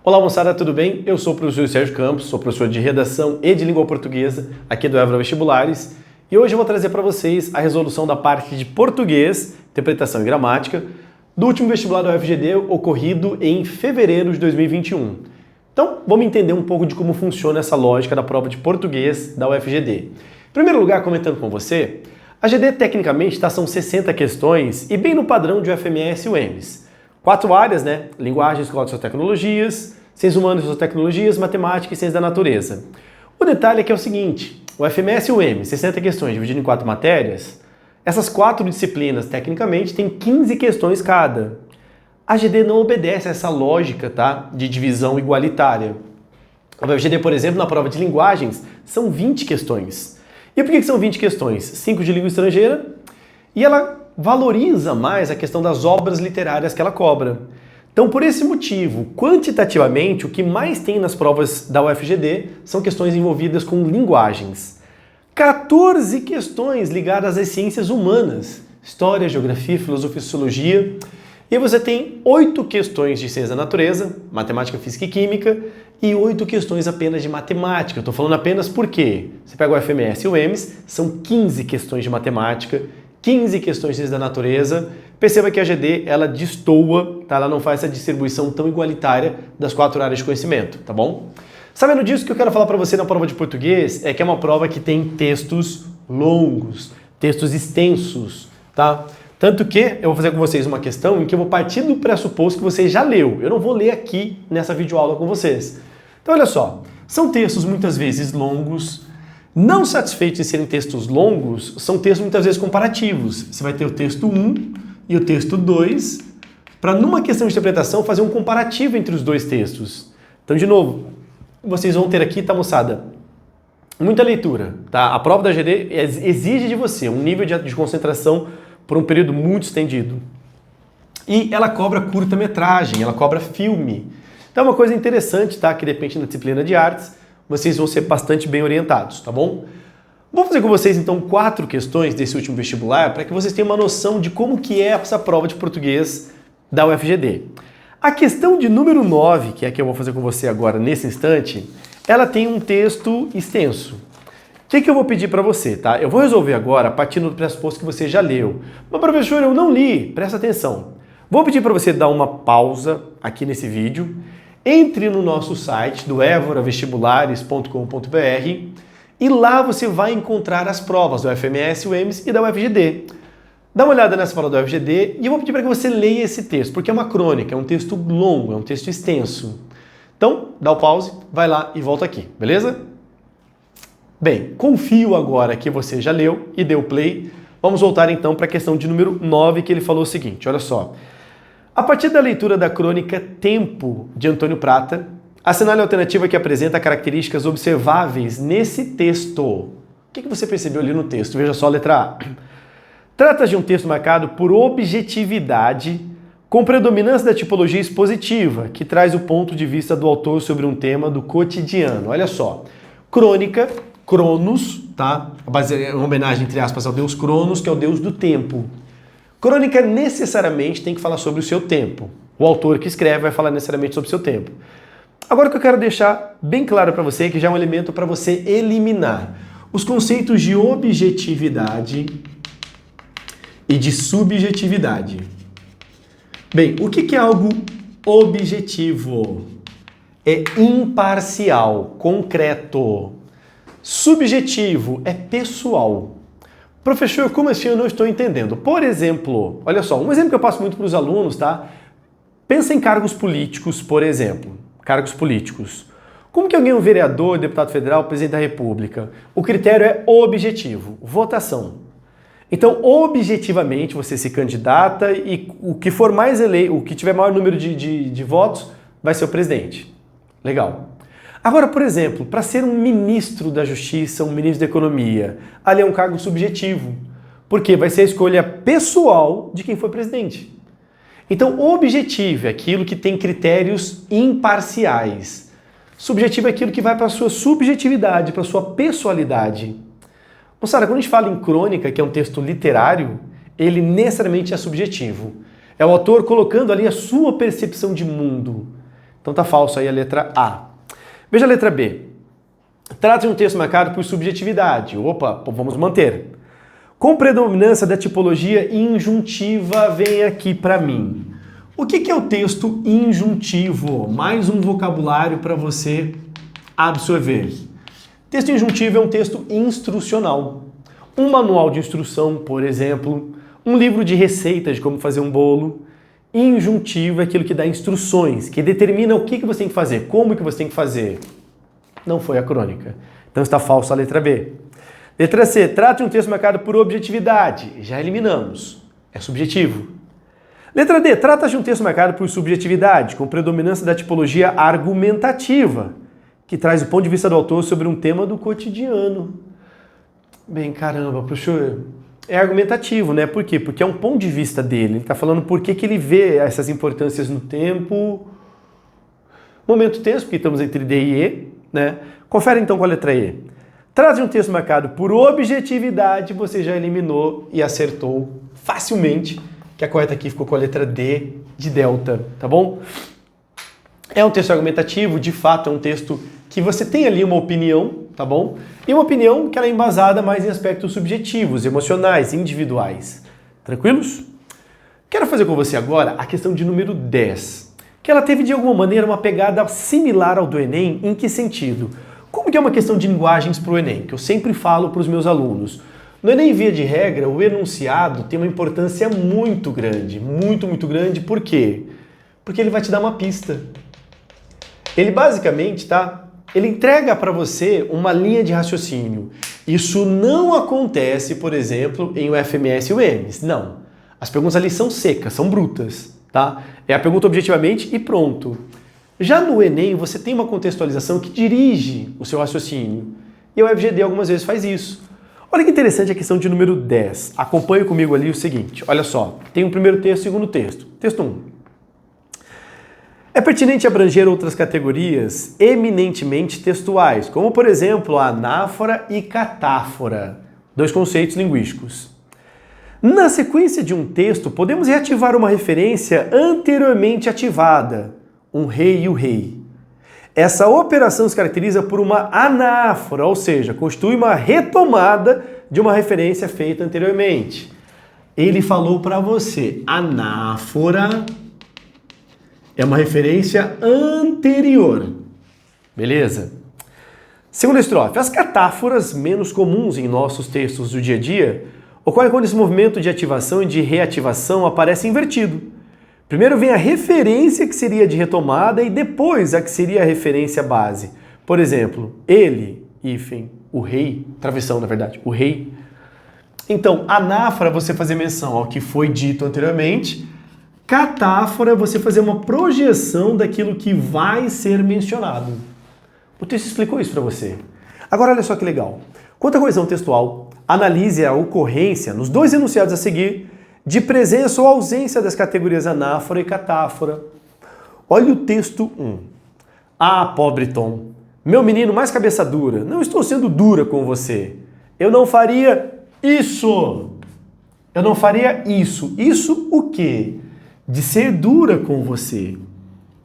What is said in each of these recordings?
Olá moçada, tudo bem? Eu sou o professor Sérgio Campos, sou professor de redação e de língua portuguesa aqui do Évora Vestibulares e hoje eu vou trazer para vocês a resolução da parte de português, interpretação e gramática do último vestibular da UFGD ocorrido em fevereiro de 2021. Então, vamos entender um pouco de como funciona essa lógica da prova de português da UFGD. Em primeiro lugar, comentando com você, a GD tecnicamente são 60 questões e bem no padrão de UFMS e UEMS. 4 áreas, né? Linguagem, escola de suas tecnologias, ciências humanas e suas tecnologias, matemática e ciência da natureza. O detalhe é que é o seguinte, o FMS e o UEMS, 60 questões dividido em 4 matérias, essas 4 disciplinas, tecnicamente, têm 15 questões cada. A GD não obedece a essa lógica, tá? De divisão igualitária. A UFGD, por exemplo, na prova de linguagens, são 20 questões. E por que são 20 questões? 5 de língua estrangeira, e ela valoriza mais a questão das obras literárias que ela cobra. Então, por esse motivo, quantitativamente, o que mais tem nas provas da UFGD são questões envolvidas com linguagens. 14 questões ligadas às ciências humanas, história, geografia, filosofia e sociologia. E aí você tem 8 questões de ciência da natureza, matemática, física e química, e 8 questões apenas de matemática. Eu estou falando apenas porque você pega o FMS e o UEMS, são 15 questões de matemática, 15 questões de ciência da natureza. Perceba que a GD, ela destoa, tá? Ela não faz essa distribuição tão igualitária das 4 áreas de conhecimento, tá bom? Sabendo disso, o que eu quero falar para você na prova de português é que é uma prova que tem textos longos, textos extensos, tá? Tanto que eu vou fazer com vocês uma questão em que eu vou partir do pressuposto que você já leu. Eu não vou ler aqui nessa videoaula com vocês. Então, olha só, são textos muitas vezes longos. Não satisfeitos em serem textos longos, são textos muitas vezes comparativos. Você vai ter o texto 1 e o texto 2, para numa questão de interpretação fazer um comparativo entre os dois textos. Então, de novo, vocês vão ter aqui, tá moçada, muita leitura, tá? A prova da GD exige de você um nível de concentração por um período muito estendido. E ela cobra curta-metragem, ela cobra filme. Então é uma coisa interessante, tá? Que depende da disciplina de artes, vocês vão ser bastante bem orientados, tá bom? Vou fazer com vocês, então, 4 questões desse último vestibular para que vocês tenham uma noção de como que é essa prova de português da UFGD. A questão de número 9, que é a que eu vou fazer com você agora nesse instante, ela tem um texto extenso. O que eu vou pedir para você, tá? Eu vou resolver agora a partir do pressuposto que você já leu. Mas, professor, eu não li. Presta atenção. Vou pedir para você dar uma pausa aqui nesse vídeo. Entre no nosso site do evoravestibulares.com.br e lá você vai encontrar as provas do FMS, UEMS e da UFGD. Dá uma olhada nessa prova do UFGD e eu vou pedir para que você leia esse texto, porque é uma crônica, é um texto longo, é um texto extenso. Então, dá o pause, vai lá e volta aqui, beleza? Bem, confio agora que você já leu e deu play. Vamos voltar então para a questão de número 9, que ele falou o seguinte, olha só. A partir da leitura da crônica Tempo, de Antônio Prata, assinale a alternativa que apresenta características observáveis nesse texto. O que você percebeu ali no texto? Veja só a letra A. Trata-se de um texto marcado por objetividade, com predominância da tipologia expositiva, que traz o ponto de vista do autor sobre um tema do cotidiano. Olha só, crônica, Cronos, tá? É uma homenagem, entre aspas, ao deus Cronos, que é o deus do tempo. Crônica necessariamente tem que falar sobre o seu tempo. O autor que escreve vai falar necessariamente sobre o seu tempo. Agora o que eu quero deixar bem claro para você, que já é um elemento para você eliminar os conceitos de objetividade e de subjetividade. Bem, o que é algo objetivo? É imparcial, concreto. Subjetivo é pessoal. Professor, como assim eu não estou entendendo? Por exemplo, olha só, um exemplo que eu passo muito para os alunos, tá? Pensa em cargos políticos, por exemplo. Cargos políticos. Como que alguém é um vereador, deputado federal, presidente da República? O critério é objetivo, votação. Então, objetivamente, você se candidata e o que for mais eleito, o que tiver maior número de votos, vai ser o presidente. Legal. Agora, por exemplo, para ser um ministro da Justiça, um ministro da Economia, ali é um cargo subjetivo, porque vai ser a escolha pessoal de quem for presidente. Então, objetivo é aquilo que tem critérios imparciais. Subjetivo é aquilo que vai para a sua subjetividade, para a sua pessoalidade. Moçada, quando a gente fala em crônica, que é um texto literário, ele necessariamente é subjetivo. É o autor colocando ali a sua percepção de mundo. Então tá falso aí a letra A. Veja a letra B. Trata de um texto marcado por subjetividade. Opa, vamos manter. Com predominância da tipologia injuntiva, vem aqui para mim. O que é o texto injuntivo? Mais um vocabulário para você absorver. Texto injuntivo é um texto instrucional. Um manual de instrução, por exemplo, um livro de receitas de como fazer um bolo. Injuntivo é aquilo que dá instruções, que determina o que você tem que fazer, como que você tem que fazer. Não foi a crônica. Então está falso a letra B. Letra C. Trata de um texto marcado por objetividade. Já eliminamos. É subjetivo. Letra D. Trata de um texto marcado por subjetividade, com predominância da tipologia argumentativa, que traz o ponto de vista do autor sobre um tema do cotidiano. Bem, caramba, professor, é argumentativo, né? Por quê? Porque é um ponto de vista dele. Ele está falando por que ele vê essas importâncias no tempo. Momento tenso, porque estamos entre D e E, né? Confere então com a letra E. Trata de um texto marcado por objetividade, você já eliminou e acertou facilmente, que a correta aqui ficou com a letra D de delta, tá bom? É um texto argumentativo, de fato é um texto que você tem ali uma opinião, tá bom? E uma opinião que ela é embasada mais em aspectos subjetivos, emocionais, individuais. Tranquilos? Quero fazer com você agora a questão de número 10, que ela teve de alguma maneira uma pegada similar ao do Enem, em que sentido? Como que é uma questão de linguagens para o Enem, que eu sempre falo para os meus alunos? No Enem, via de regra, o enunciado tem uma importância muito grande, muito grande, por quê? Porque ele vai te dar uma pista. Ele basicamente, tá? Ele entrega para você uma linha de raciocínio. Isso não acontece, por exemplo, em UFMS e UEMS. Não. As perguntas ali são secas, são brutas, tá? É a pergunta objetivamente e pronto. Já no Enem, você tem uma contextualização que dirige o seu raciocínio. E a UFGD algumas vezes faz isso. Olha que interessante a questão de número 10. Acompanhe comigo ali o seguinte. Olha só, tem um primeiro texto e um segundo texto. Texto 1. É pertinente abranger outras categorias eminentemente textuais, como, por exemplo, a anáfora e catáfora, dois conceitos linguísticos. Na sequência de um texto, podemos reativar uma referência anteriormente ativada, um rei e o rei. Essa operação se caracteriza por uma anáfora, ou seja, constitui uma retomada de uma referência feita anteriormente. Ele falou para você, anáfora é uma referência anterior. Beleza? Segunda estrofe. As catáforas menos comuns em nossos textos do dia a dia ocorrem quando esse movimento de ativação e de reativação aparece invertido. Primeiro vem a referência que seria de retomada e depois a que seria a referência base. Por exemplo, ele, hífen, o rei, travessão na verdade, o rei. Então, anáfora você fazer menção ao que foi dito anteriormente. Catáfora, você fazer uma projeção daquilo que vai ser mencionado. O texto explicou isso para você. Agora, olha só que legal. Quanto à coesão textual, analise a ocorrência, nos dois enunciados a seguir, de presença ou ausência das categorias anáfora e catáfora. Olha o texto 1. Ah, pobre Tom, meu menino mais cabeça dura, não estou sendo dura com você. Eu não faria isso. Eu não faria isso. Isso o quê? De ser dura com você.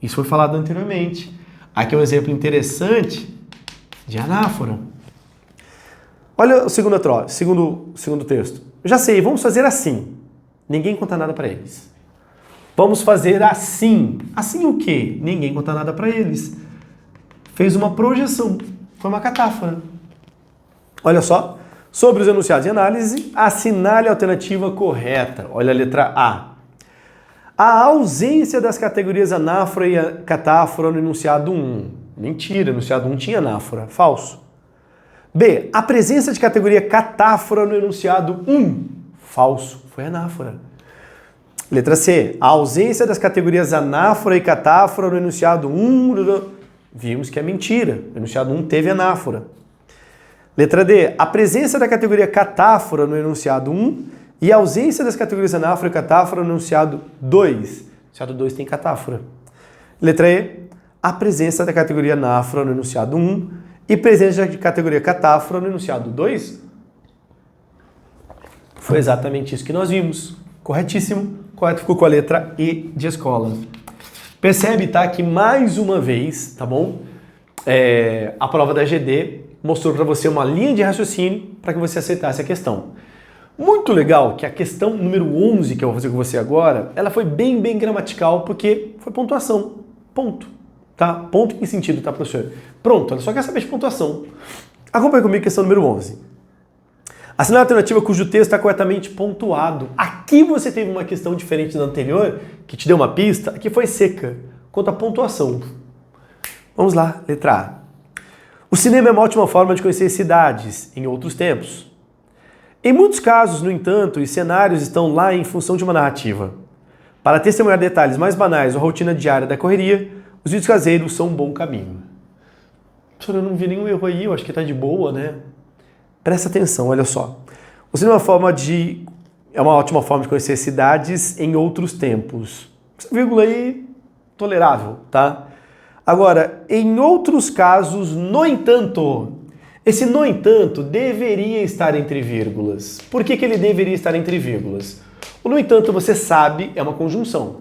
Isso foi falado anteriormente. Aqui é um exemplo interessante de anáfora. Olha o segundo texto. Já sei, vamos fazer assim. Ninguém conta nada para eles. Vamos fazer assim. Assim o quê? Ninguém conta nada para eles. Fez uma projeção. Foi uma catáfora. Olha só. Sobre os enunciados de análise, assinale a alternativa correta. Olha a letra A. A ausência das categorias anáfora e catáfora no enunciado 1. Mentira, no enunciado 1 tinha anáfora. Falso. B. A presença de categoria catáfora no enunciado 1. Falso. Foi anáfora. Letra C. A ausência das categorias anáfora e catáfora no enunciado 1. Vimos que é mentira. O enunciado 1 teve anáfora. Letra D. A presença da categoria catáfora no enunciado 1 e a ausência das categorias anáfora e catáfora no enunciado 2. O enunciado 2 tem catáfora. Letra E. A presença da categoria anáfora no enunciado 1 e presença da categoria catáfora no enunciado 2. Foi exatamente isso que nós vimos. Corretíssimo. Correto ficou com a letra E de escola. Percebe, tá, que mais uma vez, tá bom? A prova da GD mostrou para você uma linha de raciocínio para que você aceitasse a questão. Muito legal que a questão número 11 que eu vou fazer com você agora, ela foi bem gramatical porque foi pontuação. Ponto. Tá? Ponto em que sentido, tá, professor? Pronto, ela só quer saber de pontuação. Acompanhe comigo a questão número 11. Assinale a alternativa cujo texto está corretamente pontuado. Aqui você teve uma questão diferente da anterior, que te deu uma pista, aqui foi seca, quanto à pontuação. Vamos lá, letra A. O cinema é uma ótima forma de conhecer cidades em outros tempos. Em muitos casos, no entanto, os cenários estão lá em função de uma narrativa. Para testemunhar detalhes mais banais ou a rotina diária da correria, os vídeos caseiros são um bom caminho. Professor, eu não vi nenhum erro aí, eu acho que está de boa, né? Presta atenção, olha só. O cinema é uma ótima forma de conhecer cidades em outros tempos. Essa vírgula aí, tolerável, tá? Agora, em outros casos, no entanto, esse no entanto deveria estar entre vírgulas. Por que ele deveria estar entre vírgulas? O no entanto, você sabe, é uma conjunção.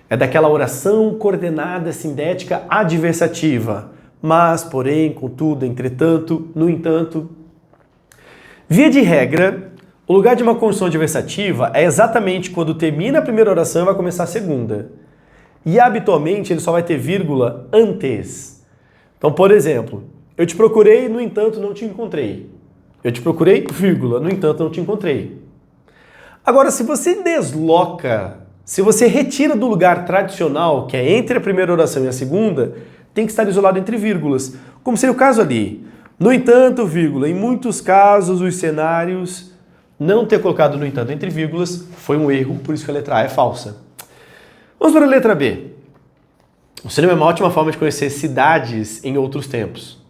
É daquela oração coordenada sindética adversativa. Mas, porém, contudo, entretanto, no entanto. Via de regra, o lugar de uma conjunção adversativa é exatamente quando termina a primeira oração e vai começar a segunda. E habitualmente ele só vai ter vírgula antes. Então, por exemplo, eu te procurei, no entanto, não te encontrei. Eu te procurei, vírgula, no entanto, não te encontrei. Agora, se você desloca, se você retira do lugar tradicional, que é entre a primeira oração e a segunda, tem que estar isolado entre vírgulas, como seria o caso ali. No entanto, vírgula, em muitos casos os cenários, não ter colocado no entanto entre vírgulas foi um erro, por isso que a letra A é falsa. Vamos para a letra B. O cinema é uma ótima forma de conhecer cidades em outros tempos.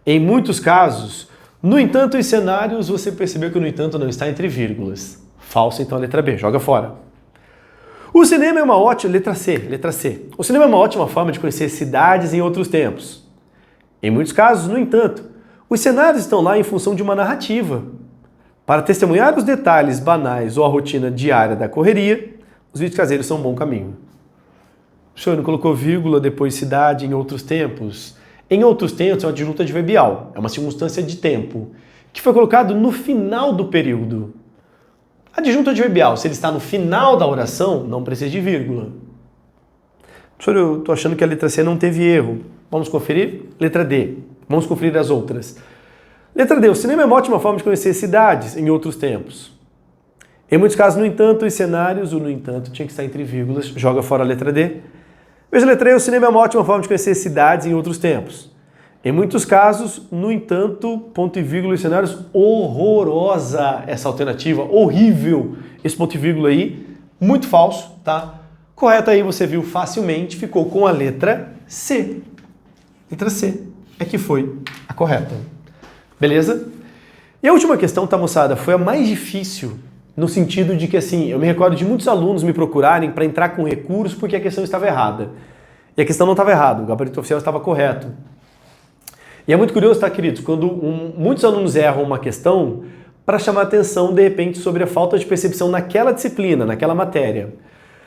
Em muitos casos, no entanto, os cenários, você percebeu que o no entanto não está entre vírgulas. Falsa, então, a letra B. Joga fora. O cinema é uma ótima... Letra C. O cinema é uma ótima forma de conhecer cidades em outros tempos. Em muitos casos, no entanto, os cenários estão lá em função de uma narrativa. Para testemunhar os detalhes banais ou a rotina diária da correria, os vídeos caseiros são um bom caminho. O senhor não colocou vírgula depois cidade em outros tempos? Em outros tempos é uma adjunta adverbial, é uma circunstância de tempo, que foi colocado no final do período. Adjunto adverbial, se ele está no final da oração, não precisa de vírgula. Professor, eu estou achando que a letra C não teve erro. Vamos conferir? Letra D. Vamos conferir as outras. Letra D. O cinema é uma ótima forma de conhecer cidades em outros tempos. Em muitos casos, no entanto, os cenários, o no entanto tinha que estar entre vírgulas. Joga fora a letra D. Veja a letra E. O cinema é uma ótima forma de conhecer cidades em outros tempos. Em muitos casos, no entanto, ponto e vírgula e cenários, horrorosa essa alternativa, horrível esse ponto e vírgula aí, muito falso, tá? Correto aí, você viu facilmente, ficou com a letra C. Letra C é que foi a correta. Beleza? E a última questão, tá, moçada, foi a mais difícil, no sentido de que, assim, eu me recordo de muitos alunos me procurarem para entrar com recurso porque a questão estava errada. E a questão não estava errada, o gabarito oficial estava correto. E é muito curioso, tá, queridos, quando muitos alunos erram uma questão para chamar atenção, de repente, sobre a falta de percepção naquela disciplina, naquela matéria.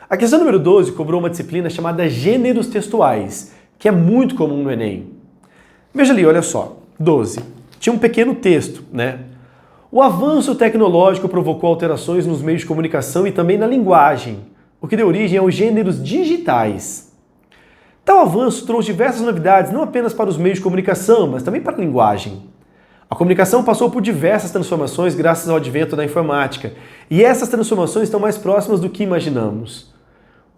A questão número 12 cobrou uma disciplina chamada Gêneros Textuais, que é muito comum no Enem. Veja ali, olha só, 12. Tinha um pequeno texto, né? O avanço tecnológico provocou alterações nos meios de comunicação e também na linguagem, o que deu origem aos gêneros digitais. Tal avanço trouxe diversas novidades, não apenas para os meios de comunicação, mas também para a linguagem. A comunicação passou por diversas transformações graças ao advento da informática, e essas transformações estão mais próximas do que imaginamos.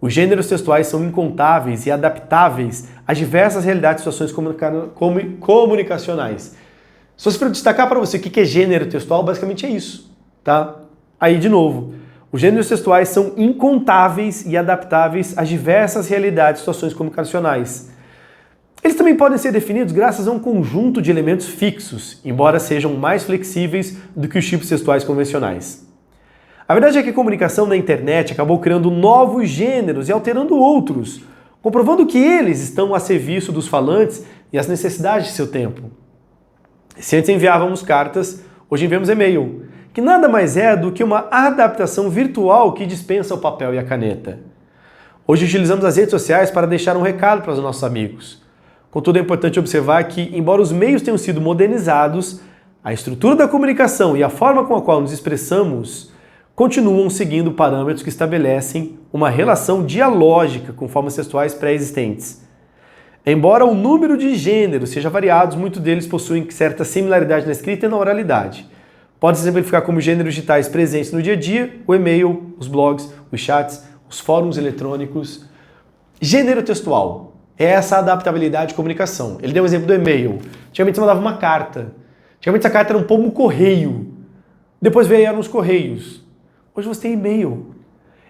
Os gêneros textuais são incontáveis e adaptáveis a diversas realidades e situações comunicacionais. Se fosse para destacar para você o que é gênero textual, basicamente é isso, tá? Aí, de novo, os gêneros textuais são incontáveis e adaptáveis a diversas realidades e situações comunicacionais. Eles também podem ser definidos graças a um conjunto de elementos fixos, embora sejam mais flexíveis do que os tipos textuais convencionais. A verdade é que a comunicação na internet acabou criando novos gêneros e alterando outros, comprovando que eles estão a serviço dos falantes e às necessidades de seu tempo. Se antes enviávamos cartas, hoje enviamos e-mail, que nada mais é do que uma adaptação virtual que dispensa o papel e a caneta. Hoje utilizamos as redes sociais para deixar um recado para os nossos amigos. Contudo, é importante observar que, embora os meios tenham sido modernizados, a estrutura da comunicação e a forma com a qual nos expressamos continuam seguindo parâmetros que estabelecem uma relação dialógica com formas textuais pré-existentes. Embora o número de gêneros seja variado, muitos deles possuem certa similaridade na escrita e na oralidade. Pode se exemplificar como gêneros digitais presentes no dia a dia, o e-mail, os blogs, os chats, os fóruns eletrônicos. Gênero textual é essa adaptabilidade de comunicação. Ele deu um exemplo do e-mail. Antigamente você mandava uma carta. Antigamente essa carta era um pombo correio. Depois vieram os correios. Hoje você tem e-mail.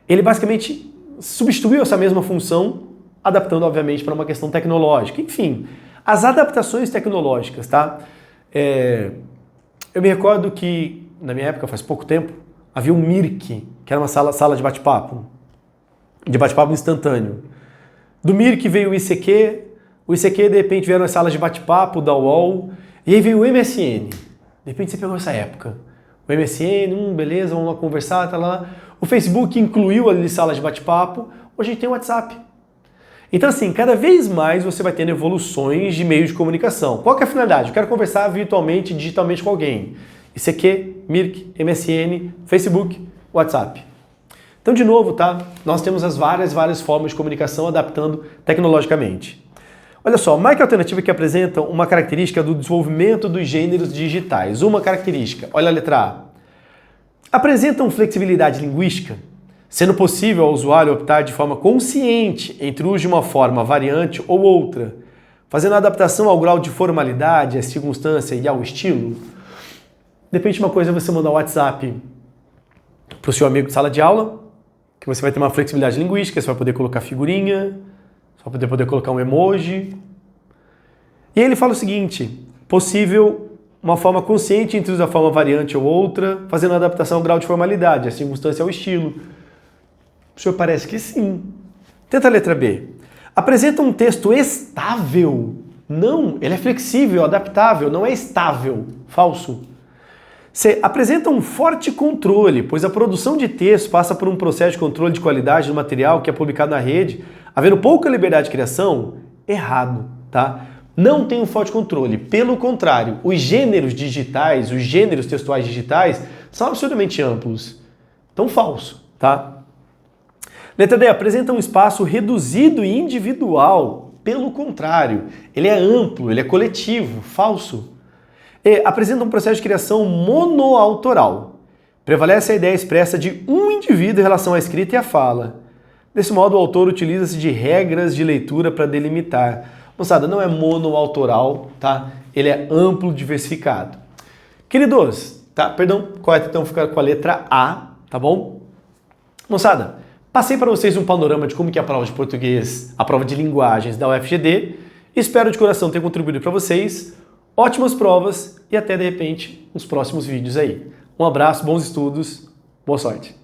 Ele basicamente substituiu essa mesma função, adaptando, obviamente, para uma questão tecnológica. Enfim, as adaptações tecnológicas, tá? Eu me recordo que, na minha época, faz pouco tempo, havia um Mirk, que era uma sala de bate-papo instantâneo. Do Mirk veio o ICQ, de repente vieram as salas de bate-papo da UOL, e aí veio o MSN. De repente você pegou essa época. O MSN, beleza, vamos lá conversar, tá lá. O Facebook incluiu ali salas de bate-papo, hoje a gente tem o WhatsApp. Então assim, cada vez mais você vai tendo evoluções de meios de comunicação. Qual que é a finalidade? Eu quero conversar virtualmente, digitalmente com alguém. ICQ, Mirk, MSN, Facebook, WhatsApp. Então, de novo, tá? Nós temos as várias formas de comunicação adaptando tecnologicamente. Olha só, Mike Alternativa que apresenta uma característica do desenvolvimento dos gêneros digitais. Uma característica, olha a letra A. Apresentam flexibilidade linguística, sendo possível ao usuário optar de forma consciente entre o uso de uma forma variante ou outra, fazendo a adaptação ao grau de formalidade, à circunstância e ao estilo. Depende de uma coisa, você mandar um WhatsApp para o seu amigo de sala de aula, que você vai ter uma flexibilidade linguística, você vai poder colocar figurinha, você vai poder colocar um emoji. E aí ele fala o seguinte, possível uma forma consciente entre usar forma variante ou outra, fazendo a adaptação ao grau de formalidade, à circunstância e ao estilo. O senhor parece que sim. Tenta a letra B. Apresenta um texto estável. Não, ele é flexível, adaptável, não é estável. Falso. C. Apresenta um forte controle, pois a produção de texto passa por um processo de controle de qualidade do material que é publicado na rede, havendo pouca liberdade de criação. Errado, tá? Não tem um forte controle. Pelo contrário, os gêneros digitais, os gêneros textuais digitais, são absurdamente amplos. Então, falso, tá? Letra D. Apresenta um espaço reduzido e individual. Pelo contrário, ele é amplo, ele é coletivo. Falso. E. Apresenta um processo de criação monoautoral. Prevalece a ideia expressa de um indivíduo em relação à escrita e à fala. Desse modo, o autor utiliza-se de regras de leitura para delimitar. Moçada, não é monoautoral, tá? Ele é amplo, diversificado. Queridos, tá? Perdão, correto então ficar com a letra A, tá bom? Moçada, passei para vocês um panorama de como que é a prova de português, a prova de linguagens da UFGD. Espero de coração ter contribuído para vocês. Ótimas provas e até, de repente, nos próximos vídeos aí. Um abraço, bons estudos, boa sorte!